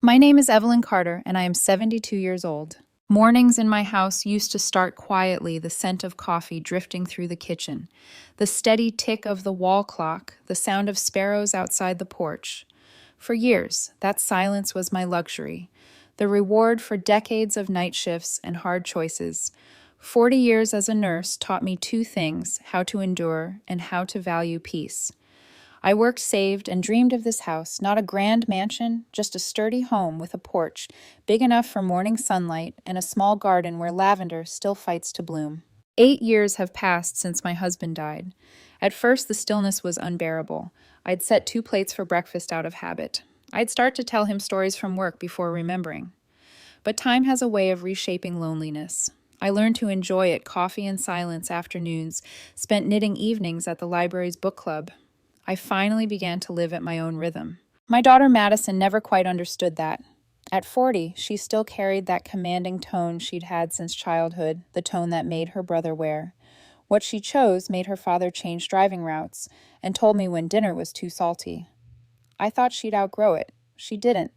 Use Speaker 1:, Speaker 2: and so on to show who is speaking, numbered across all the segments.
Speaker 1: My name is Evelyn Carter, and I am 72 years old. Mornings in my house used to start quietly, the scent of coffee drifting through the kitchen, the steady tick of the wall clock, the sound of sparrows outside the porch. For years, that silence was my luxury, the reward for decades of night shifts and hard choices. 40 years as a nurse taught me two things: how to endure and how to value peace. I worked, saved, and dreamed of this house, not a grand mansion, just a sturdy home with a porch, big enough for morning sunlight, and a small garden where lavender still fights to bloom. 8 years have passed since my husband died. At first, the stillness was unbearable. I'd set 2 plates for breakfast out of habit. I'd start to tell him stories from work before remembering. But time has a way of reshaping loneliness. I learned to enjoy it: coffee and silence afternoons, spent knitting evenings at the library's book club. I finally began to live at my own rhythm. My daughter Madison never quite understood that. At 40, she still carried that commanding tone she'd had since childhood, the tone that made her brother wear. What she chose made her father change driving routes and told me when dinner was too salty. I thought she'd outgrow it. She didn't.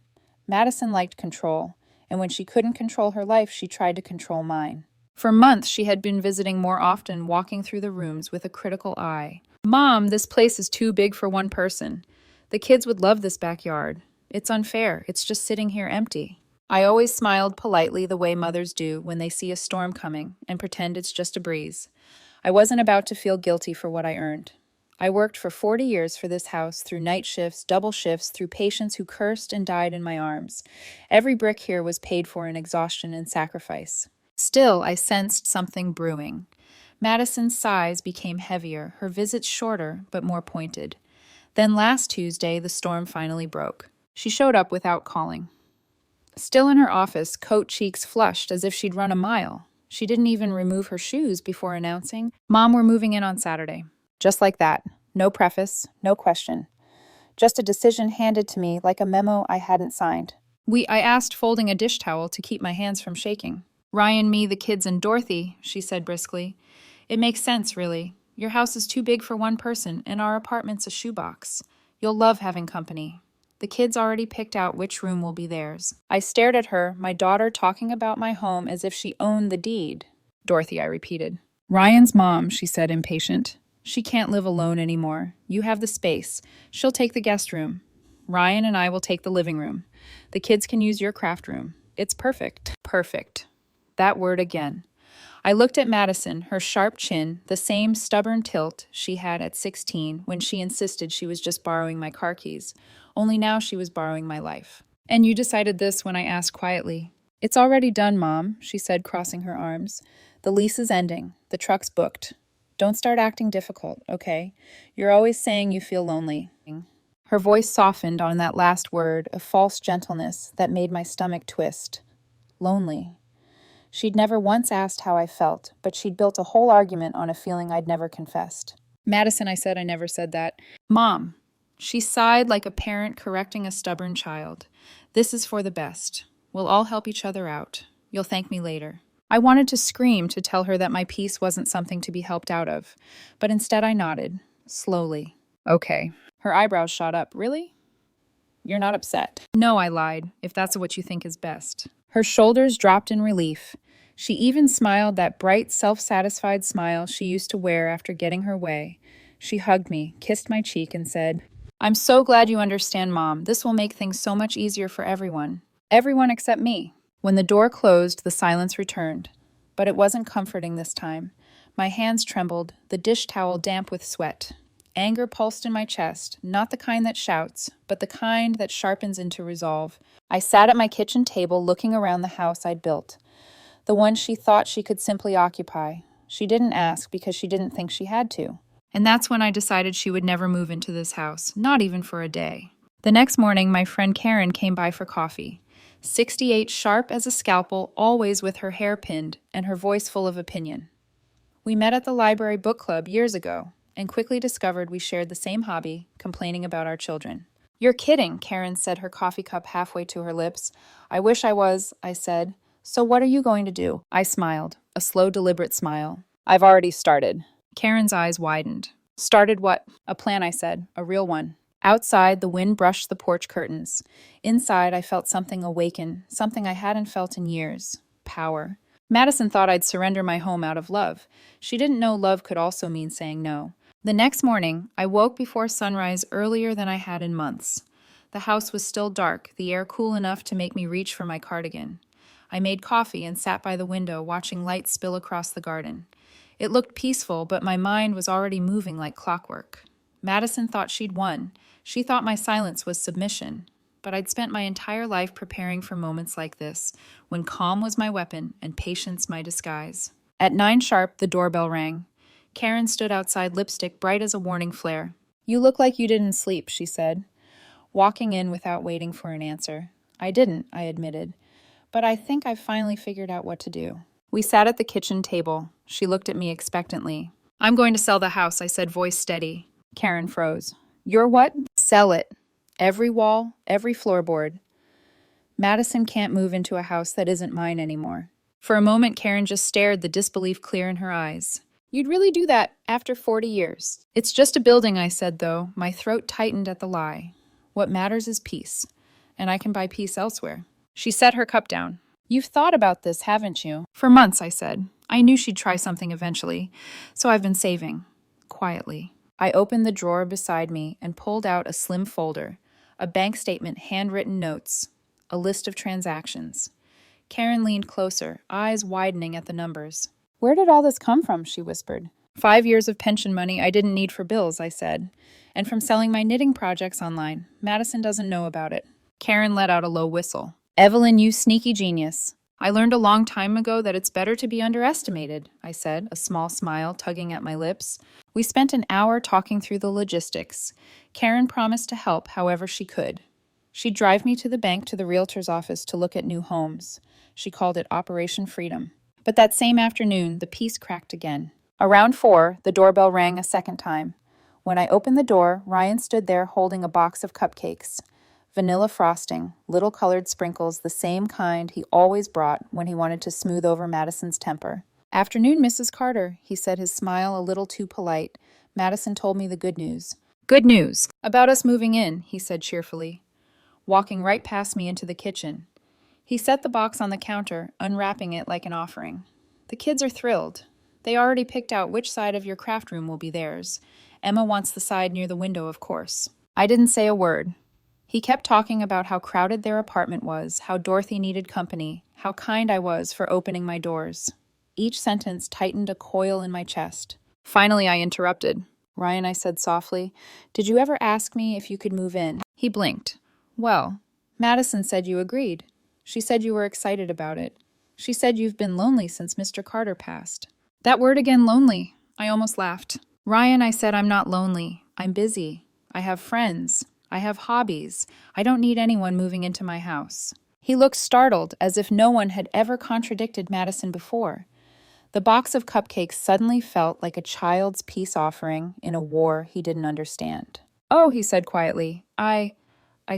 Speaker 1: Madison liked control, and when she couldn't control her life, she tried to control mine. For months, she had been visiting more often, walking through the rooms with a critical eye. "Mom, this place is too big for one person. The kids would love this backyard. It's unfair. It's just sitting here empty." I always smiled politely, the way mothers do when they see a storm coming, and pretend it's just a breeze. I wasn't about to feel guilty for what I earned. I worked for 40 years for this house, through night shifts, double shifts, through patients who cursed and died in my arms. Every brick here was paid for in exhaustion and sacrifice. Still, I sensed something brewing. Madison's sighs became heavier, her visits shorter but more pointed. Then last Tuesday, the storm finally broke. She showed up without calling. Still in her office, coat cheeks flushed as if she'd run a mile. She didn't even remove her shoes before announcing, "Mom, we're moving in on Saturday." Just like that. No preface, no question. Just a decision handed to me like a memo I hadn't signed. I asked, folding a dish towel to keep my hands from shaking. "Ryan, me, the kids, and Dorothy," she said briskly. "It makes sense, really. Your house is too big for one person, and our apartment's a shoebox. You'll love having company. The kids already picked out which room will be theirs." I stared at her, my daughter talking about my home as if she owned the deed. "Dorothy," I repeated. "Ryan's mom," she said, impatient. "She can't live alone anymore. You have the space. She'll take the guest room. Ryan and I will take the living room. The kids can use your craft room. It's perfect." Perfect. That word again. I looked at Madison, her sharp chin, the same stubborn tilt she had at 16 when she insisted she was just borrowing my car keys. Only now she was borrowing my life. "And you decided this?" when I asked quietly. "It's already done, Mom," she said, crossing her arms. "The lease is ending. The truck's booked. Don't start acting difficult, okay? You're always saying you feel lonely." Her voice softened on that last word, a false gentleness that made my stomach twist. Lonely. She'd never once asked how I felt, but she'd built a whole argument on a feeling I'd never confessed. "Madison," I said, "I never said that." "Mom." She sighed like a parent correcting a stubborn child. "This is for the best. We'll all help each other out. You'll thank me later." I wanted to scream to tell her that my peace wasn't something to be helped out of, but instead I nodded, slowly. "Okay." Her eyebrows shot up. "Really? You're not upset?" "No," I lied, "if that's what you think is best." Her shoulders dropped in relief. She even smiled, that bright, self-satisfied smile she used to wear after getting her way. She hugged me, kissed my cheek, and said, "I'm so glad you understand, Mom. This will make things so much easier for everyone. Everyone except me." When the door closed, the silence returned. But it wasn't comforting this time. My hands trembled, the dish towel damp with sweat. Anger pulsed in my chest, not the kind that shouts, but the kind that sharpens into resolve. I sat at my kitchen table looking around the house I'd built, the one she thought she could simply occupy. She didn't ask because she didn't think she had to. And that's when I decided she would never move into this house, not even for a day. The next morning, my friend Karen came by for coffee. 68, sharp as a scalpel, always with her hair pinned, and her voice full of opinion. We met at the library book club years ago, and quickly discovered we shared the same hobby: complaining about our children. "You're kidding," Karen said, her coffee cup halfway to her lips. "I wish I was," I said. "So what are you going to do?" I smiled, a slow, deliberate smile. "I've already started." Karen's eyes widened. "Started what?" "A plan," I said. "A real one. Outside, the wind brushed the porch curtains. Inside, I felt something awaken, something I hadn't felt in years. Power. Madison thought I'd surrender my home out of love. She didn't know love could also mean saying no. The next morning, I woke before sunrise earlier than I had in months. The house was still dark, the air cool enough to make me reach for my cardigan. I made coffee and sat by the window, watching light spill across the garden. It looked peaceful, but my mind was already moving like clockwork. Madison thought she'd won. She thought my silence was submission. But I'd spent my entire life preparing for moments like this, when calm was my weapon and patience my disguise. At 9 sharp, the doorbell rang. Karen stood outside, lipstick bright as a warning flare. "You look like you didn't sleep," she said, walking in without waiting for an answer. "I didn't," I admitted, "but I think I've finally figured out what to do." We sat at the kitchen table. She looked at me expectantly. "I'm going to sell the house," I said, voice steady. Karen froze. "You're what?" "Sell it. Every wall, every floorboard. Madison can't move into a house that isn't mine anymore." For a moment, Karen just stared, the disbelief clear in her eyes. "You'd really do that after 40 years. "It's just a building," I said, though. My throat tightened at the lie. "What matters is peace, and I can buy peace elsewhere." She set her cup down. "You've thought about this, haven't you?" "For months," I said. "I knew she'd try something eventually, so I've been saving. Quietly." I opened the drawer beside me and pulled out a slim folder, a bank statement, handwritten notes, a list of transactions. Karen leaned closer, eyes widening at the numbers. "Where did all this come from?" she whispered. 5 years of pension money I didn't need for bills," I said. "And from selling my knitting projects online. Madison doesn't know about it." Karen let out a low whistle. "Evelyn, you sneaky genius. I learned a long time ago that it's better to be underestimated," I said, a small smile tugging at my lips. We spent an hour talking through the logistics. Karen promised to help however she could. She'd drive me to the bank to the realtor's office to look at new homes. She called it Operation Freedom. But that same afternoon, the peace cracked again. Around 4, the doorbell rang a second time. When I opened the door, Ryan stood there holding a box of cupcakes. Vanilla frosting, little colored sprinkles, the same kind he always brought when he wanted to smooth over Madison's temper. "Afternoon, Mrs. Carter," he said, his smile a little too polite. "Madison told me the good news." "Good news. About us moving in," he said cheerfully, walking right past me into the kitchen. He set the box on the counter, unwrapping it like an offering. "The kids are thrilled. They already picked out which side of your craft room will be theirs. Emma wants the side near the window, of course." I didn't say a word. He kept talking about how crowded their apartment was, how Dorothy needed company, how kind I was for opening my doors. Each sentence tightened a coil in my chest. Finally, I interrupted. "Ryan," I said softly, "did you ever ask me if you could move in?" He blinked. "Well, Madison said you agreed. She said you were excited about it. She said you've been lonely since Mr. Carter passed." That word again, lonely. I almost laughed. "Ryan," I said, "I'm not lonely. I'm busy. I have friends. I have hobbies. I don't need anyone moving into my house." He looked startled, as if no one had ever contradicted Madison before. The box of cupcakes suddenly felt like a child's peace offering in a war he didn't understand. "Oh," he said quietly, I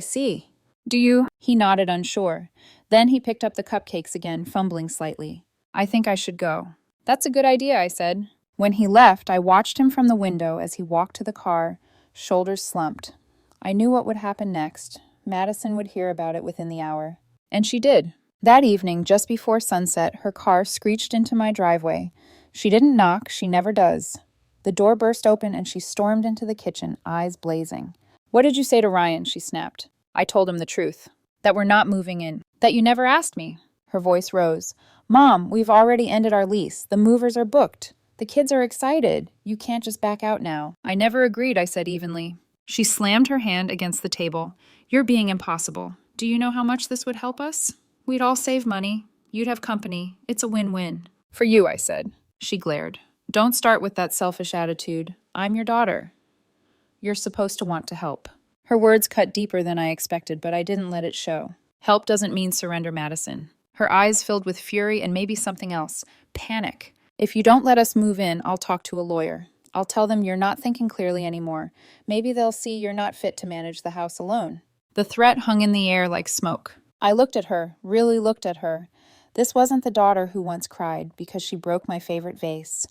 Speaker 1: see. Do you?" He nodded, unsure. Then he picked up the cupcakes again, fumbling slightly. "I think I should go." "That's a good idea," I said. When he left, I watched him from the window as he walked to the car, shoulders slumped. I knew what would happen next. Madison would hear about it within the hour. And she did. That evening, just before sunset, her car screeched into my driveway. She didn't knock, she never does. The door burst open and she stormed into the kitchen, eyes blazing. "What did you say to Ryan?" she snapped. I told him the truth. That we're not moving in. That you never asked me. Her voice rose. "Mom, we've already ended our lease. The movers are booked. The kids are excited. You can't just back out now." "I never agreed," I said evenly. She slammed her hand against the table. "You're being impossible. Do you know how much this would help us? We'd all save money. You'd have company. It's a win-win." "For you," I said. She glared. "Don't start with that selfish attitude. I'm your daughter. You're supposed to want to help." Her words cut deeper than I expected, but I didn't let it show. Help doesn't mean surrender, Madison. Her eyes filled with fury and maybe something else. Panic. "If you don't let us move in, I'll talk to a lawyer. I'll tell them you're not thinking clearly anymore. Maybe they'll see you're not fit to manage the house alone." The threat hung in the air like smoke. I looked at her, really looked at her. This wasn't the daughter who once cried because she broke my favorite vase.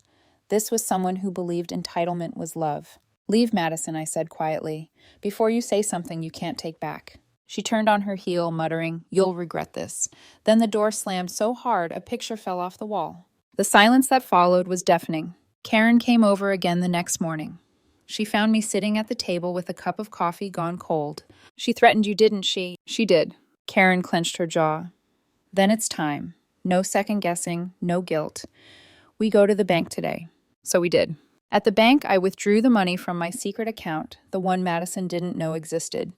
Speaker 1: This was someone who believed entitlement was love. Leave, Madison, I said quietly, before you say something you can't take back. She turned on her heel, muttering, "You'll regret this." Then the door slammed so hard a picture fell off the wall. The silence that followed was deafening. Karen came over again the next morning. She found me sitting at the table with a cup of coffee gone cold. "She threatened you, didn't she?" "She did." Karen clenched her jaw. "Then it's time. No second guessing, no guilt. We go to the bank today." So we did. At the bank, I withdrew the money from my secret account, the one Madison didn't know existed.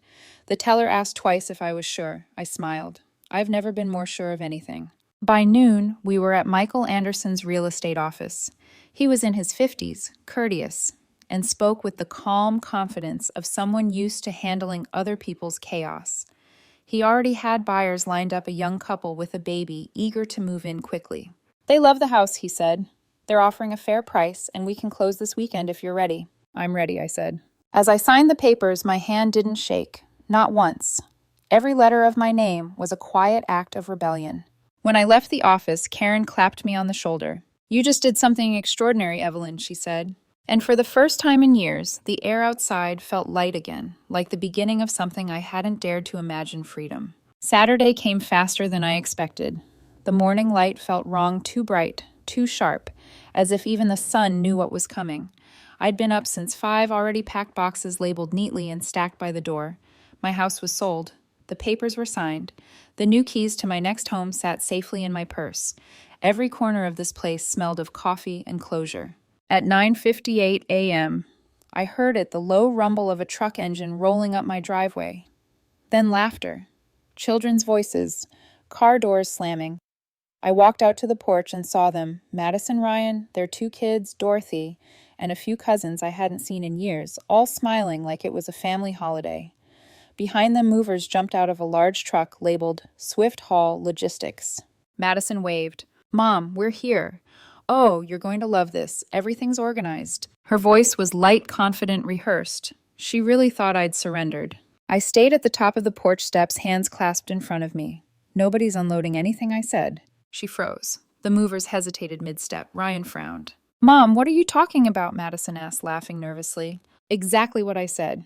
Speaker 1: The teller asked twice if I was sure. I smiled. I've never been more sure of anything. By noon, we were at Michael Anderson's real estate office. He was in his 50s, courteous, and spoke with the calm confidence of someone used to handling other people's chaos. He already had buyers lined up, a young couple with a baby, eager to move in quickly. "They love the house," he said. "They're offering a fair price, and we can close this weekend if you're ready." "I'm ready," I said. As I signed the papers, my hand didn't shake, not once. Every letter of my name was a quiet act of rebellion. When I left the office, Karen clapped me on the shoulder. "You just did something extraordinary, Evelyn," she said. And for the first time in years, the air outside felt light again, like the beginning of something I hadn't dared to imagine freedom. Saturday came faster than I expected. The morning light felt wrong, too bright, too sharp, as if even the sun knew what was coming. I'd been up since 5, already packed boxes labeled neatly and stacked by the door. My house was sold. The papers were signed. The new keys to my next home sat safely in my purse. Every corner of this place smelled of coffee and closure. At 9:58 a.m., I heard it, the low rumble of a truck engine rolling up my driveway. Then laughter, children's voices, car doors slamming. I walked out to the porch and saw them, Madison, Ryan, their 2 kids, Dorothy, and a few cousins I hadn't seen in years, all smiling like it was a family holiday. Behind them, movers jumped out of a large truck labeled Swift Haul Logistics. Madison waved. "Mom, we're here. Oh, you're going to love this. Everything's organized." Her voice was light, confident, rehearsed. She really thought I'd surrendered. I stayed at the top of the porch steps, hands clasped in front of me. "Nobody's unloading anything I said." She froze. The movers hesitated mid-step. Ryan frowned. "Mom, what are you talking about?" Madison asked, laughing nervously. "Exactly what I said.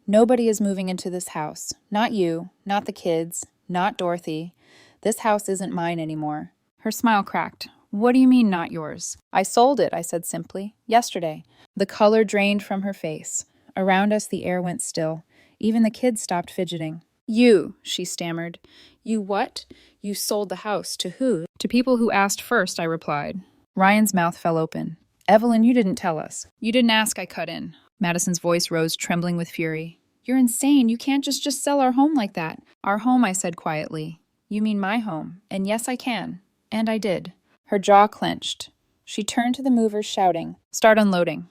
Speaker 1: Nobody is moving into this house. Not you, not the kids, not Dorothy. This house isn't mine anymore." Her smile cracked. "What do you mean, not yours?" "I sold it," I said simply. "Yesterday." The color drained from her face. Around us, the air went still. Even the kids stopped fidgeting. "You," she stammered. "You what?" "You sold the house. To who?" "To people who asked first," I replied. Ryan's mouth fell open. "Evelyn, you didn't tell us." "You didn't ask," I cut in. Madison's voice rose, trembling with fury. "You're insane. You can't just sell our home like that." "Our home," I said quietly. "You mean my home. And yes, I can." And I did. Her jaw clenched. She turned to the movers, shouting, "Start unloading."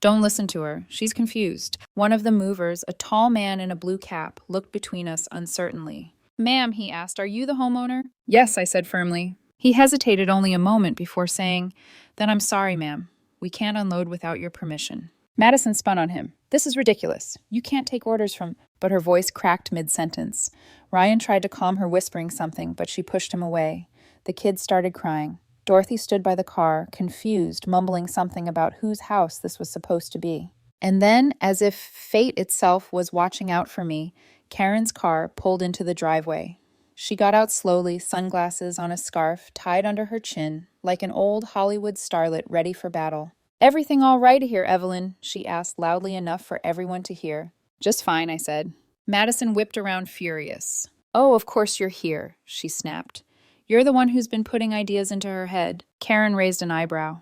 Speaker 1: "Don't listen to her. She's confused." One of the movers, a tall man in a blue cap, looked between us uncertainly. "Ma'am," he asked, "are you the homeowner?" "Yes," I said firmly. He hesitated only a moment before saying, "Then I'm sorry, ma'am. We can't unload without your permission." Madison spun on him. "This is ridiculous. You can't take orders from—" But her voice cracked mid-sentence. Ryan tried to calm her, whispering something, but she pushed him away. The kids started crying. Dorothy stood by the car, confused, mumbling something about whose house this was supposed to be. And then, as if fate itself was watching out for me, Karen's car pulled into the driveway. She got out slowly, sunglasses on a scarf tied under her chin, like an old Hollywood starlet ready for battle. "Everything all right here, Evelyn?" she asked loudly enough for everyone to hear. "Just fine," I said. Madison whipped around, furious. "Oh, of course you're here," she snapped. "You're the one who's been putting ideas into her head." Karen raised an eyebrow.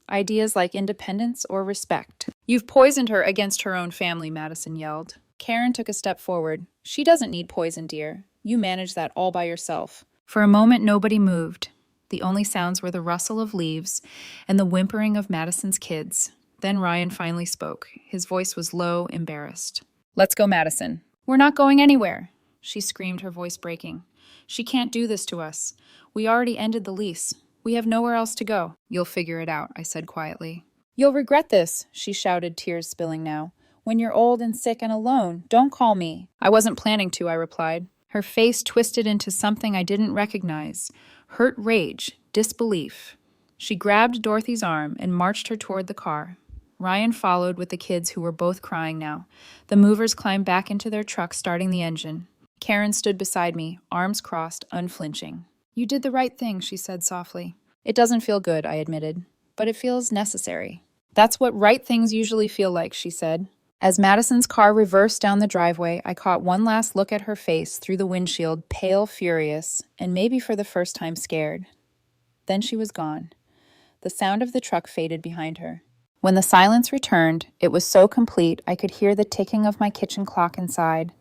Speaker 1: "Ideas like independence or respect." "You've poisoned her against her own family," Madison yelled. Karen took a step forward. "She doesn't need poison, dear. You manage that all by yourself." For a moment, nobody moved. The only sounds were the rustle of leaves and the whimpering of Madison's kids. Then Ryan finally spoke. His voice was low, embarrassed. "Let's go, Madison." "We're not going anywhere," she screamed, her voice breaking. "She can't do this to us. We already ended the lease. We have nowhere else to go." "You'll figure it out," I said quietly. "You'll regret this," she shouted, tears spilling now. "When you're old and sick and alone, don't call me." "I wasn't planning to," I replied. Her face twisted into something I didn't recognize. Hurt rage, disbelief. She grabbed Dorothy's arm and marched her toward the car. Ryan followed with the kids who were both crying now. The movers climbed back into their truck, starting the engine. Karen stood beside me, arms crossed, unflinching. "You did the right thing," she said softly. "It doesn't feel good," I admitted, "but it feels necessary." "That's what right things usually feel like," she said. As Madison's car reversed down the driveway, I caught one last look at her face through the windshield, pale, furious, and maybe for the first time scared. Then she was gone. The sound of the truck faded behind her. When the silence returned, it was so complete I could hear the ticking of my kitchen clock inside.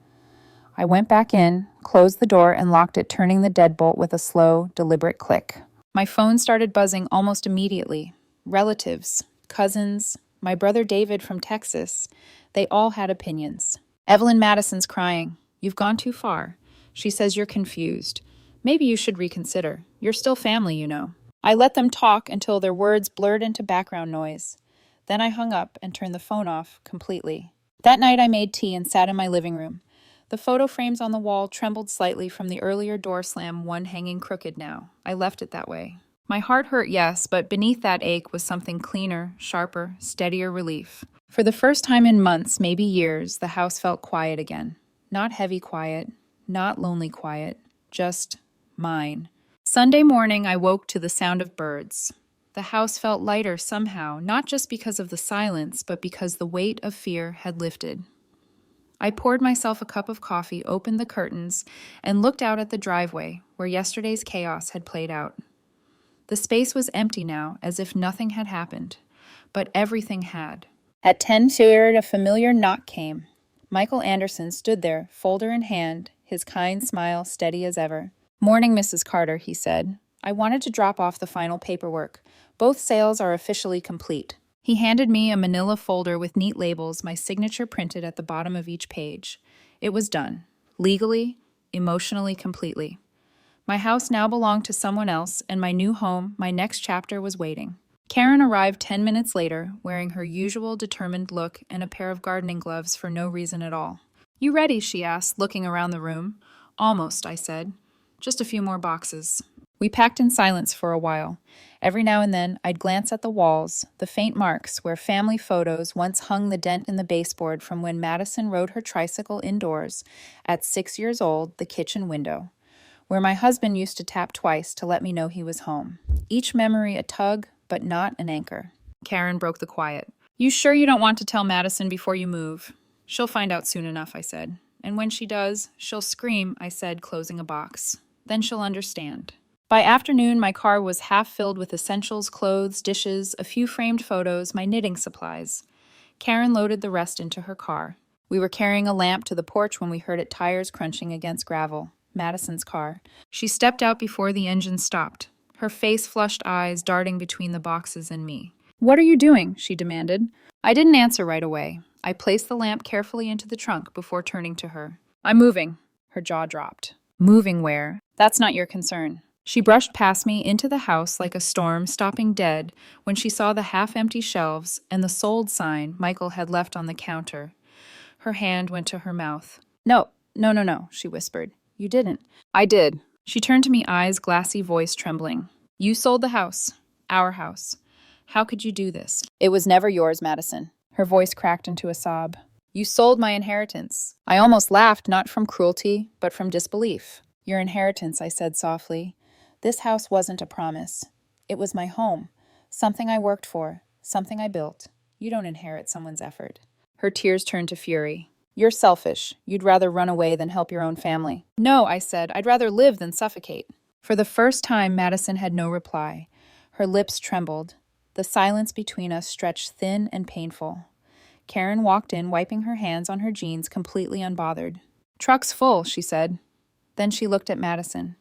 Speaker 1: I went back in, closed the door, and locked it, turning the deadbolt with a slow, deliberate click. My phone started buzzing almost immediately. Relatives, cousins, my brother David from Texas, they all had opinions. "Evelyn Madison's crying. You've gone too far. She says you're confused. Maybe you should reconsider. You're still family, you know." I let them talk until their words blurred into background noise. Then I hung up and turned the phone off completely. That night I made tea and sat in my living room. The photo frames on the wall trembled slightly from the earlier door slam, one hanging crooked now. I left it that way. My heart hurt, yes, but beneath that ache was something cleaner, sharper, steadier relief. For the first time in months, maybe years, the house felt quiet again. Not heavy quiet, not lonely quiet, just mine. Sunday morning, I woke to the sound of birds. The house felt lighter somehow, not just because of the silence, but because the weight of fear had lifted. I poured myself a cup of coffee, opened the curtains, and looked out at the driveway where yesterday's chaos had played out. The space was empty now, as if nothing had happened, but everything had. At 10:00, a familiar knock came. Michael Anderson stood there, folder in hand, his kind smile steady as ever. "Morning, Mrs. Carter," he said. "I wanted to drop off the final paperwork. Both sales are officially complete." He handed me a manila folder with neat labels, my signature printed at the bottom of each page. It was done. Legally, emotionally, completely. My house now belonged to someone else, and my new home, my next chapter, was waiting. Karen arrived 10 minutes later, wearing her usual determined look and a pair of gardening gloves for no reason at all. "You ready?" she asked, looking around the room. "Almost," I said. "Just a few more boxes." We packed in silence for a while. Every now and then, I'd glance at the walls, the faint marks where family photos once hung the dent in the baseboard from when Madison rode her tricycle indoors at 6 years old, the kitchen window, where my husband used to tap twice to let me know he was home. Each memory a tug, but not an anchor. Karen broke the quiet. "You sure you don't want to tell Madison before you move?" "She'll find out soon enough," I said. "And when she does, she'll scream," I said, closing a box. "Then she'll understand." By afternoon, my car was half filled with essentials, clothes, dishes, a few framed photos, my knitting supplies. Karen loaded the rest into her car. We were carrying a lamp to the porch when we heard its tires crunching against gravel. Madison's car. She stepped out before the engine stopped, her face-flushed eyes darting between the boxes and me. "What are you doing?" she demanded. I didn't answer right away. I placed the lamp carefully into the trunk before turning to her. "I'm moving." Her jaw dropped. "Moving where? That's not your concern." She brushed past me into the house like a storm, stopping dead when she saw the half-empty shelves and the sold sign Michael had left on the counter. Her hand went to her mouth. No, she whispered. "You didn't." "I did." She turned to me, eyes glassy, voice trembling. "You sold the house. Our house. How could you do this?" "It was never yours, Madison." Her voice cracked into a sob. "You sold my inheritance." I almost laughed, not from cruelty, but from disbelief. "Your inheritance," I said softly. "This house wasn't a promise. It was my home, something I worked for, something I built. You don't inherit someone's effort." Her tears turned to fury. "You're selfish. You'd rather run away than help your own family." "No," I said. "I'd rather live than suffocate." For the first time, Madison had no reply. Her lips trembled. The silence between us stretched thin and painful. Karen walked in, wiping her hands on her jeans, completely unbothered. "Truck's full," she said. Then she looked at Madison.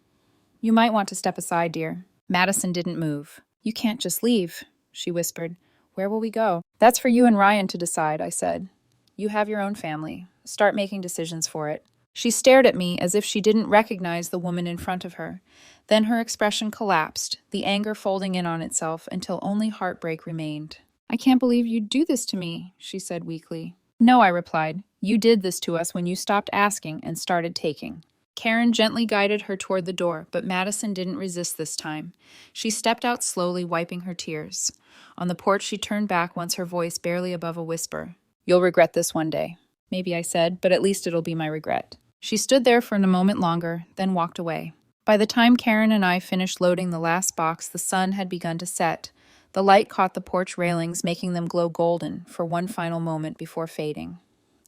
Speaker 1: "You might want to step aside, dear." Madison didn't move. "You can't just leave," she whispered. "Where will we go?" "That's for you and Ryan to decide," I said. "You have your own family. Start making decisions for it." She stared at me as if she didn't recognize the woman in front of her. Then her expression collapsed, the anger folding in on itself until only heartbreak remained. "I can't believe you'd do this to me," she said weakly. "No," I replied. "You did this to us when you stopped asking and started taking." Karen gently guided her toward the door, but Madison didn't resist this time. She stepped out slowly, wiping her tears. On the porch, she turned back once, her voice barely above a whisper. "You'll regret this one day." "Maybe," I said, "but at least it'll be my regret." She stood there for a moment longer, then walked away. By the time Karen and I finished loading the last box, the sun had begun to set. The light caught the porch railings, making them glow golden for one final moment before fading.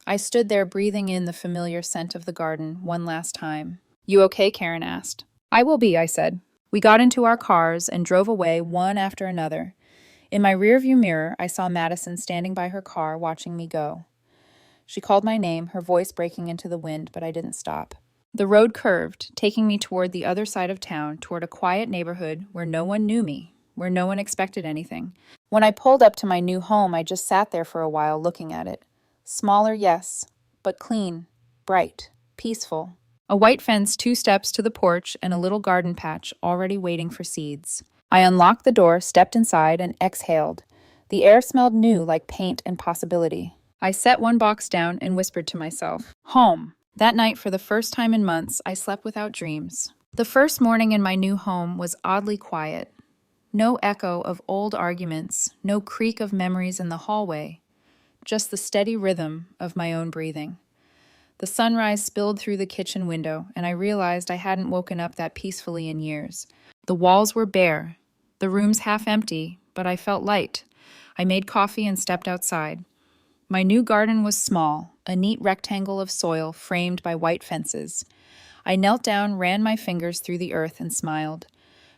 Speaker 1: I stood there breathing in the familiar scent of the garden one last time. "You okay?" Karen asked. "I will be," I said. We got into our cars and drove away one after another. In my rearview mirror, I saw Madison standing by her car, watching me go. She called my name, her voice breaking into the wind, but I didn't stop. The road curved, taking me toward the other side of town, toward a quiet neighborhood where no one knew me, where no one expected anything. When I pulled up to my new home, I just sat there for a while looking at it. Smaller, yes, but clean, bright, peaceful. A white fence 2 steps to the porch and a little garden patch already waiting for seeds. I unlocked the door, stepped inside, and exhaled. The air smelled new, like paint and possibility. I set one box down and whispered to myself, "Home." That night, for the first time in months, I slept without dreams. The first morning in my new home was oddly quiet. No echo of old arguments, no creak of memories in the hallway, just the steady rhythm of my own breathing. The sunrise spilled through the kitchen window, and I realized I hadn't woken up that peacefully in years. The walls were bare, the rooms half empty, but I felt light. I made coffee and stepped outside. My new garden was small, a neat rectangle of soil framed by white fences. I knelt down, ran my fingers through the earth, and smiled.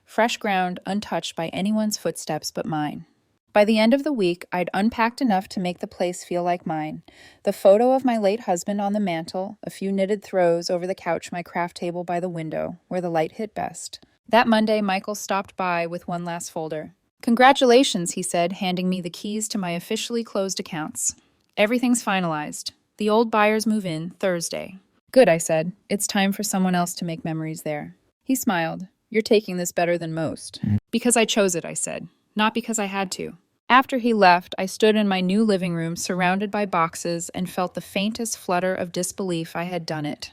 Speaker 1: Fresh ground, untouched by anyone's footsteps but mine. By the end of the week, I'd unpacked enough to make the place feel like mine. The photo of my late husband on the mantel, a few knitted throws over the couch, my craft table by the window, where the light hit best. That Monday, Michael stopped by with one last folder. "Congratulations," he said, handing me the keys to my officially closed accounts. "Everything's finalized. The old buyers move in Thursday." "Good," I said. "It's time for someone else to make memories there." He smiled. "You're taking this better than most." "Because I chose it," I said. "Not because I had to." After he left, I stood in my new living room surrounded by boxes and felt the faintest flutter of disbelief I had done it.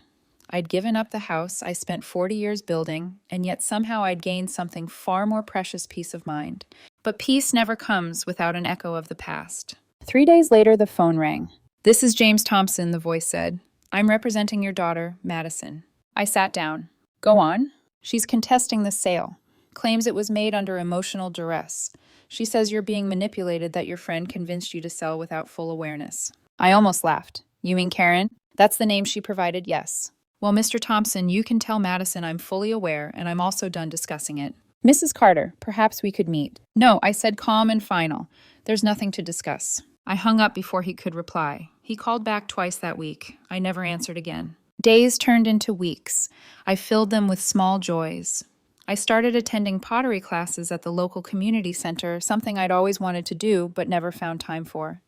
Speaker 1: I'd given up the house I spent 40 years building, and yet somehow I'd gained something far more precious: peace of mind. But peace never comes without an echo of the past. 3 days later, the phone rang. "This is James Thompson," the voice said. "I'm representing your daughter, Madison." I sat down. "Go on." "She's contesting the sale. Claims it was made under emotional duress. She says you're being manipulated, that your friend convinced you to sell without full awareness." I almost laughed. "You mean Karen?" "That's the name she provided, yes." "Well, Mr. Thompson, you can tell Madison I'm fully aware, and I'm also done discussing it." "Mrs. Carter, perhaps we could meet." "No," I said, calm and final. "There's nothing to discuss." I hung up before he could reply. He called back twice that week. I never answered again. Days turned into weeks. I filled them with small joys. I started attending pottery classes at the local community center, something I'd always wanted to do but never found time for.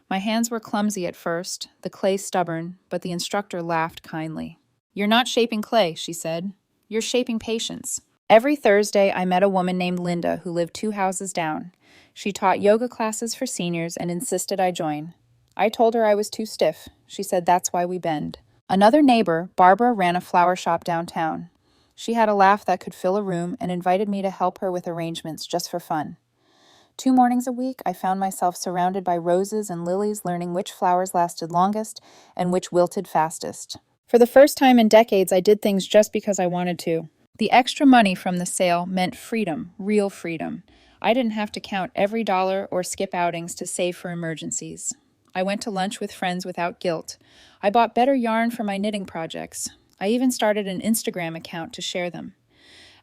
Speaker 1: My hands were clumsy at first, the clay stubborn, but the instructor laughed kindly. "You're not shaping clay," she said. "You're shaping patience." Every Thursday, I met a woman named Linda who lived 2 houses down. She taught yoga classes for seniors and insisted I join. I told her I was too stiff. She said that's why we bend. Another neighbor, Barbara, ran a flower shop downtown. She had a laugh that could fill a room and invited me to help her with arrangements just for fun. 2 mornings a week, I found myself surrounded by roses and lilies, learning which flowers lasted longest and which wilted fastest. For the first time in decades, I did things just because I wanted to. The extra money from the sale meant freedom, real freedom. I didn't have to count every dollar or skip outings to save for emergencies. I went to lunch with friends without guilt. I bought better yarn for my knitting projects. I even started an Instagram account to share them.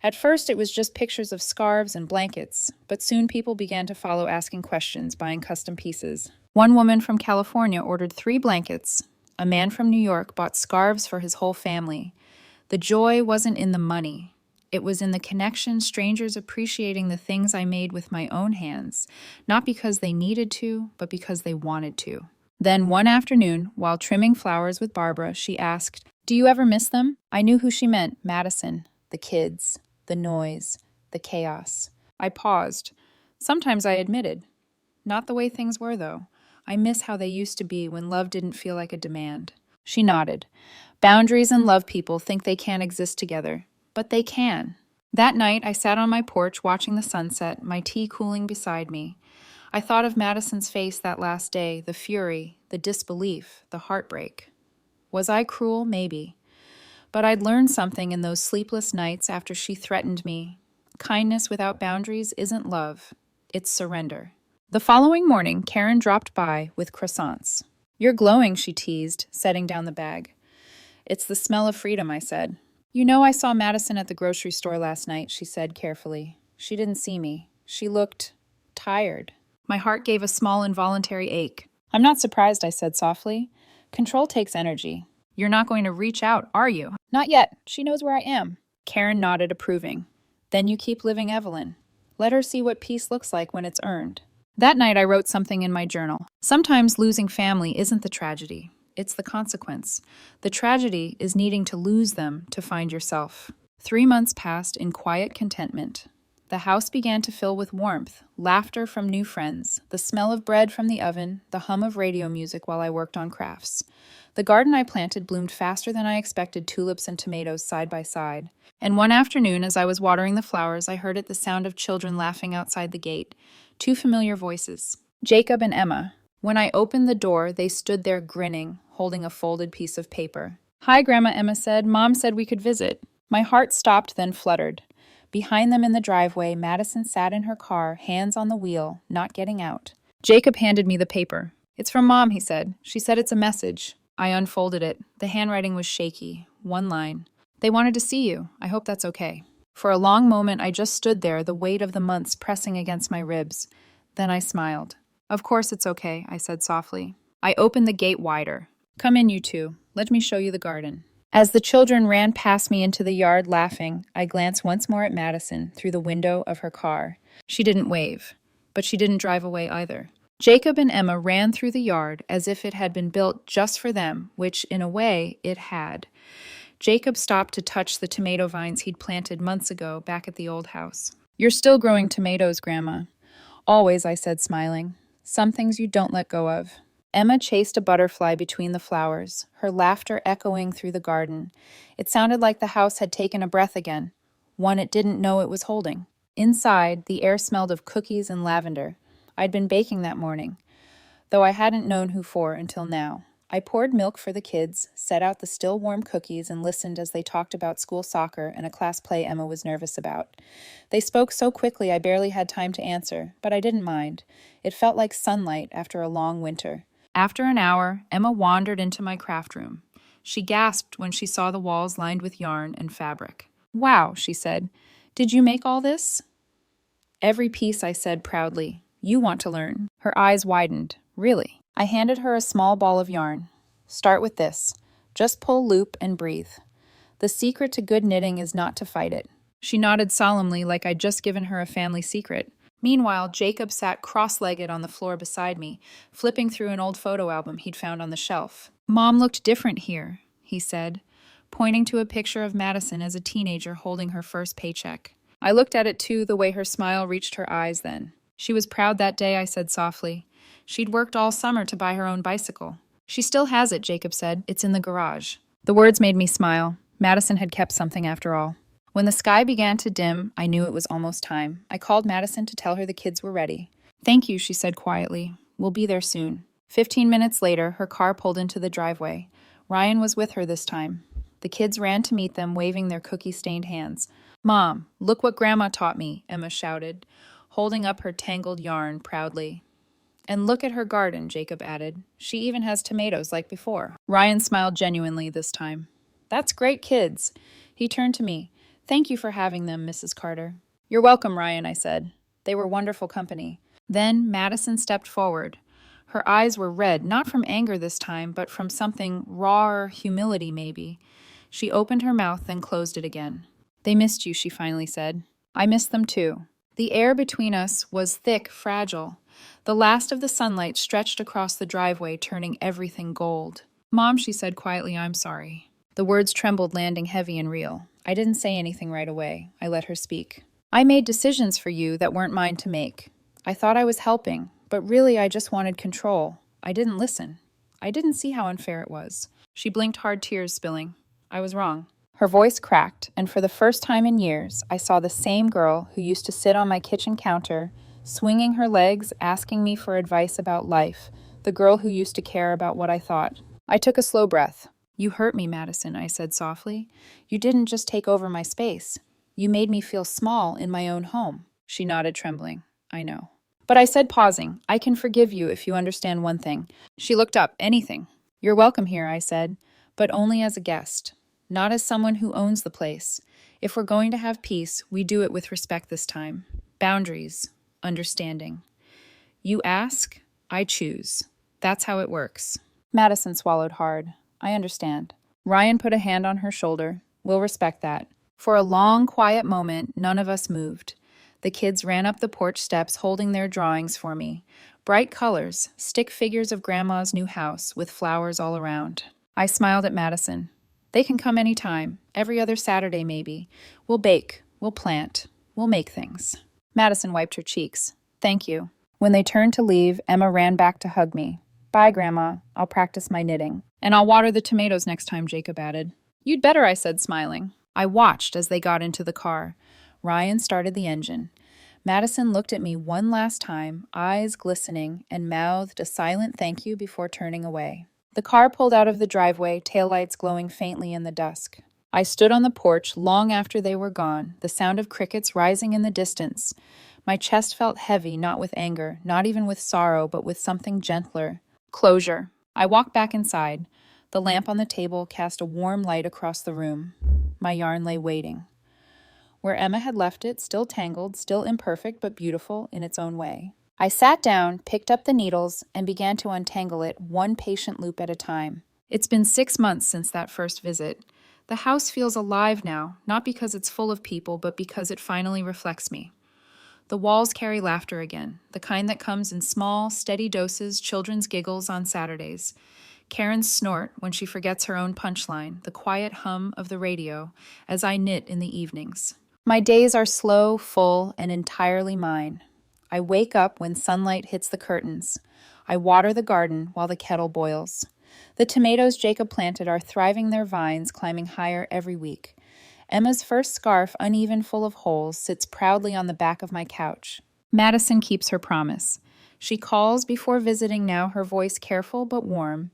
Speaker 1: At first, it was just pictures of scarves and blankets, but soon people began to follow, asking questions, buying custom pieces. One woman from California ordered 3 blankets. A man from New York bought scarves for his whole family. The joy wasn't in the money. It was in the connection, strangers appreciating the things I made with my own hands, not because they needed to, but because they wanted to. Then one afternoon, while trimming flowers with Barbara, she asked, "Do you ever miss them?" I knew who she meant: Madison, the kids, the noise, the chaos. I paused. Sometimes I admitted. Not the way things were, though. I miss how they used to be when love didn't feel like a demand. She nodded. Boundaries and love people think they can't exist together, but they can. That night, I sat on my porch watching the sunset, my tea cooling beside me. I thought of Madison's face that last day, the fury, the disbelief, the heartbreak. Was I cruel? Maybe. But I'd learned something in those sleepless nights after she threatened me. Kindness without boundaries isn't love, it's surrender. The following morning, Karen dropped by with croissants. You're glowing, she teased, setting down the bag. It's the smell of freedom, I said. You know, I saw Madison at the grocery store last night, she said carefully. She didn't see me. She looked tired. My heart gave a small involuntary ache. I'm not surprised, I said softly. Control takes energy. You're not going to reach out, are you? Not yet. She knows where I am. Karen nodded, approving. Then you keep living Evelyn. Let her see what peace looks like when it's earned. That night I wrote something in my journal. Sometimes losing family isn't the tragedy. It's the consequence. The tragedy is needing to lose them to find yourself. 3 months passed in quiet contentment. The house began to fill with warmth, laughter from new friends, the smell of bread from the oven, the hum of radio music while I worked on crafts. The garden I planted bloomed faster than I expected, tulips and tomatoes side by side. And one afternoon, as I was watering the flowers, I heard the sound of children laughing outside the gate. 2 familiar voices, Jacob and Emma. When I opened the door, they stood there grinning, holding a folded piece of paper. Hi, Grandma, Emma said. Mom said we could visit. My heart stopped, then fluttered. Behind them in the driveway, Madison sat in her car, hands on the wheel, not getting out. Jacob handed me the paper. It's from Mom, he said. She said it's a message. I unfolded it. The handwriting was shaky. 1 line. They wanted to see you. I hope that's okay. For a long moment, I just stood there, the weight of the months pressing against my ribs. Then I smiled. Of course it's okay, I said softly. I opened the gate wider. Come in, you two. Let me show you the garden. As the children ran past me into the yard laughing, I glanced once more at Madison through the window of her car. She didn't wave, but she didn't drive away either. Jacob and Emma ran through the yard as if it had been built just for them, which, in a way, it had. Jacob stopped to touch the tomato vines he'd planted months ago back at the old house. You're still growing tomatoes, Grandma. Always, I said, smiling. Some things you don't let go of. Emma chased a butterfly between the flowers, her laughter echoing through the garden. It sounded like the house had taken a breath again, one it didn't know it was holding. Inside, the air smelled of cookies and lavender. I'd been baking that morning, though I hadn't known who for until now. I poured milk for the kids, set out the still warm cookies, and listened as they talked about school soccer and a class play Emma was nervous about. They spoke so quickly I barely had time to answer, but I didn't mind. It felt like sunlight after a long winter. After an hour, Emma wandered into my craft room. She gasped when she saw the walls lined with yarn and fabric. Wow, she said. Did you make all this? Every piece, I said proudly. You want to learn. Her eyes widened. Really? I handed her a small ball of yarn. Start with this. Just pull loop and breathe. The secret to good knitting is not to fight it. She nodded solemnly like I'd just given her a family secret. Meanwhile, Jacob sat cross-legged on the floor beside me, flipping through an old photo album he'd found on the shelf. Mom looked different here, he said, pointing to a picture of Madison as a teenager holding her first paycheck. I looked at it too, the way her smile reached her eyes then. She was proud that day, I said softly. She'd worked all summer to buy her own bicycle. She still has it, Jacob said. It's in the garage. The words made me smile. Madison had kept something after all. When the sky began to dim, I knew it was almost time. I called Madison to tell her the kids were ready. Thank you, she said quietly. We'll be there soon. 15 minutes later, her car pulled into the driveway. Ryan was with her this time. The kids ran to meet them, waving their cookie-stained hands. Mom, look what Grandma taught me, Emma shouted, holding up her tangled yarn proudly. And look at her garden, Jacob added. She even has tomatoes like before. Ryan smiled genuinely this time. That's great, kids. He turned to me. Thank you for having them, Mrs. Carter. You're welcome, Ryan, I said. They were wonderful company. Then Madison stepped forward. Her eyes were red, not from anger this time, but from something rawer, humility maybe. She opened her mouth, then closed it again. They missed you, she finally said. I missed them too. The air between us was thick, fragile. The last of the sunlight stretched across the driveway, turning everything gold. Mom, she said quietly, I'm sorry. The words trembled, landing heavy and real. I didn't say anything right away. I let her speak. I made decisions for you that weren't mine to make. I thought I was helping, but really I just wanted control. I didn't listen. I didn't see how unfair it was. She blinked, hard tears spilling. I was wrong. Her voice cracked, and for the first time in years, I saw the same girl who used to sit on my kitchen counter, swinging her legs, asking me for advice about life, the girl who used to care about what I thought. I took a slow breath. You hurt me, Madison, I said softly. You didn't just take over my space. You made me feel small in my own home. She nodded, trembling. I know. But I said, pausing, I can forgive you if you understand one thing. She looked up. Anything. You're welcome here, I said, but only as a guest, not as someone who owns the place. If we're going to have peace, we do it with respect this time. Boundaries, understanding. You ask, I choose. That's how it works. Madison swallowed hard. I understand. Ryan put a hand on her shoulder. We'll respect that. For a long, quiet moment, none of us moved. The kids ran up the porch steps holding their drawings for me. Bright colors, stick figures of Grandma's new house with flowers all around. I smiled at Madison. They can come any time, every other Saturday maybe. We'll bake, we'll plant, we'll make things. Madison wiped her cheeks. Thank you. When they turned to leave, Emma ran back to hug me. Bye, Grandma. I'll practice my knitting. And I'll water the tomatoes next time, Jacob added. You'd better, I said, smiling. I watched as they got into the car. Ryan started the engine. Madison looked at me one last time, eyes glistening, and mouthed a silent thank you before turning away. The car pulled out of the driveway, taillights glowing faintly in the dusk. I stood on the porch long after they were gone, the sound of crickets rising in the distance. My chest felt heavy, not with anger, not even with sorrow, but with something gentler. Closure. I walked back inside. The lamp on the table cast a warm light across the room. My yarn lay waiting. Where Emma had left it, still tangled, still imperfect, but beautiful in its own way. I sat down, picked up the needles, and began to untangle it, one patient loop at a time. It's been 6 months since that first visit. The house feels alive now, not because it's full of people, but because it finally reflects me. The walls carry laughter again, the kind that comes in small, steady doses, children's giggles on Saturdays. Karen's snort when she forgets her own punchline, the quiet hum of the radio as I knit in the evenings. My days are slow, full, and entirely mine. I wake up when sunlight hits the curtains. I water the garden while the kettle boils. The tomatoes Jacob planted are thriving their vines, climbing higher every week. Emma's first scarf, uneven, full of holes, sits proudly on the back of my couch. Madison keeps her promise. She calls before visiting now, her voice careful but warm.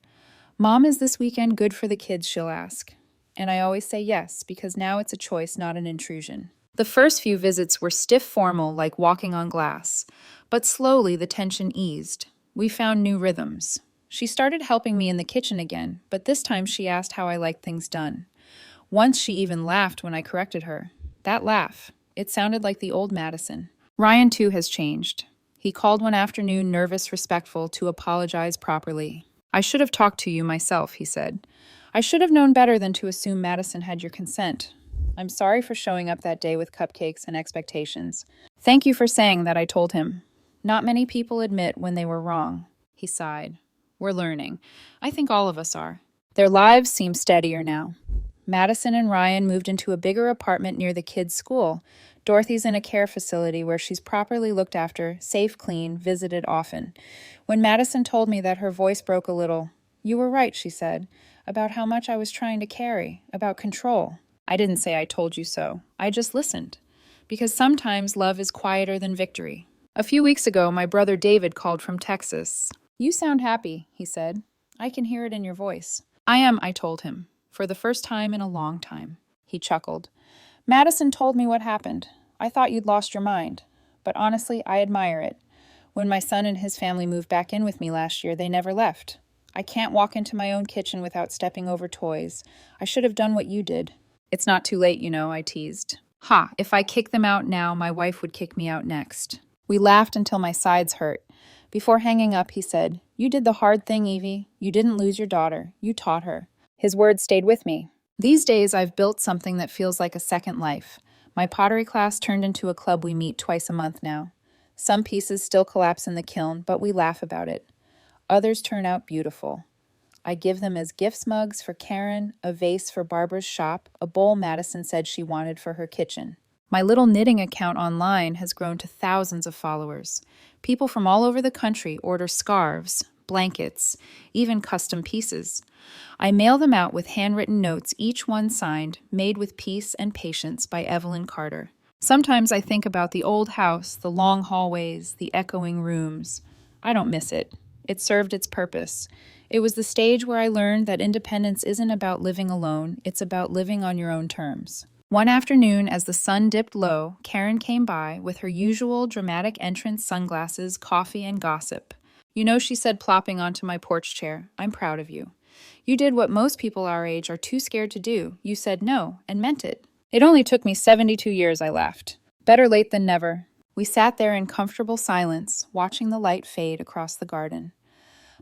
Speaker 1: Mom, is this weekend good for the kids, she'll ask. And I always say yes, because now it's a choice, not an intrusion. The first few visits were stiff formal, like walking on glass. But slowly the tension eased. We found new rhythms. She started helping me in the kitchen again, but this time she asked how I liked things done. Once she even laughed when I corrected her. That laugh, it sounded like the old Madison. Ryan, too, has changed. He called one afternoon, nervous, respectful, to apologize properly. I should have talked to you myself, he said. I should have known better than to assume Madison had your consent. I'm sorry for showing up that day with cupcakes and expectations. Thank you for saying that, I told him. Not many people admit when they were wrong. He sighed. We're learning. I think all of us are. Their lives seem steadier now. Madison and Ryan moved into a bigger apartment near the kids' school. Dorothy's in a care facility where she's properly looked after, safe, clean, visited often. When Madison told me that, her voice broke a little. You were right, she said, about how much I was trying to carry, about control. I didn't say I told you so. I just listened. Because sometimes love is quieter than victory. A few weeks ago, my brother David called from Texas. You sound happy, he said. I can hear it in your voice. I am, I told him. For the first time in a long time. He chuckled. Madison told me what happened. I thought you'd lost your mind. But honestly, I admire it. When my son and his family moved back in with me last year, they never left. I can't walk into my own kitchen without stepping over toys. I should have done what you did. It's not too late, you know, I teased. Ha, if I kick them out now, my wife would kick me out next. We laughed until my sides hurt. Before hanging up, he said, You did the hard thing, Evie. You didn't lose your daughter. You taught her. His words stayed with me. These days, I've built something that feels like a second life. My pottery class turned into a club we meet twice a month now. Some pieces still collapse in the kiln, but we laugh about it. Others turn out beautiful. I give them as gifts mugs for Karen, a vase for Barbara's shop, a bowl Madison said she wanted for her kitchen. My little knitting account online has grown to thousands of followers. People from all over the country order scarves, blankets, even custom pieces. I mail them out with handwritten notes, each one signed, "Made with Peace and Patience" by Evelyn Carter. Sometimes I think about the old house, the long hallways, the echoing rooms. I don't miss it. It served its purpose. It was the stage where I learned that independence isn't about living alone, it's about living on your own terms. One afternoon, as the sun dipped low, Karen came by with her usual dramatic entrance sunglasses, coffee, and gossip. "You know," she said, plopping onto my porch chair, "I'm proud of you. You did what most people our age are too scared to do. You said no, and meant it." "It only took me 72 years, I laughed. "Better late than never." We sat there in comfortable silence, watching the light fade across the garden.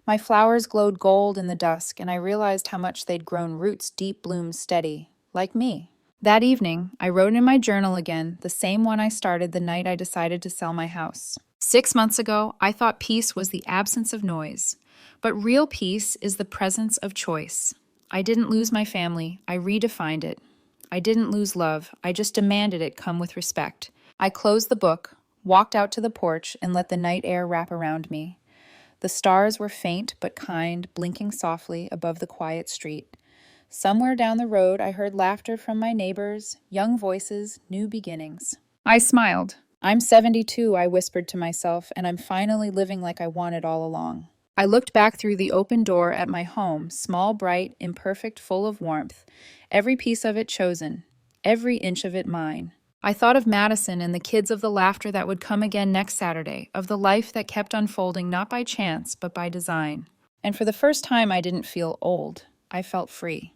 Speaker 1: My flowers glowed gold in the dusk, and I realized how much they'd grown roots deep, blooms steady, like me. That evening, I wrote in my journal again, the same one I started the night I decided to sell my house. 6 months ago, I thought peace was the absence of noise. But real peace is the presence of choice. I didn't lose my family, I redefined it. I didn't lose love, I just demanded it come with respect. I closed the book, walked out to the porch, and let the night air wrap around me. The stars were faint but kind, blinking softly above the quiet street. Somewhere down the road, I heard laughter from my neighbors, young voices, new beginnings. I smiled. "I'm 72, I whispered to myself, and I'm finally living like I wanted all along." I looked back through the open door at my home, small, bright, imperfect, full of warmth, every piece of it chosen, every inch of it mine. I thought of Madison and the kids, of the laughter that would come again next Saturday, of the life that kept unfolding not by chance, but by design. And for the first time, I didn't feel old. I felt free.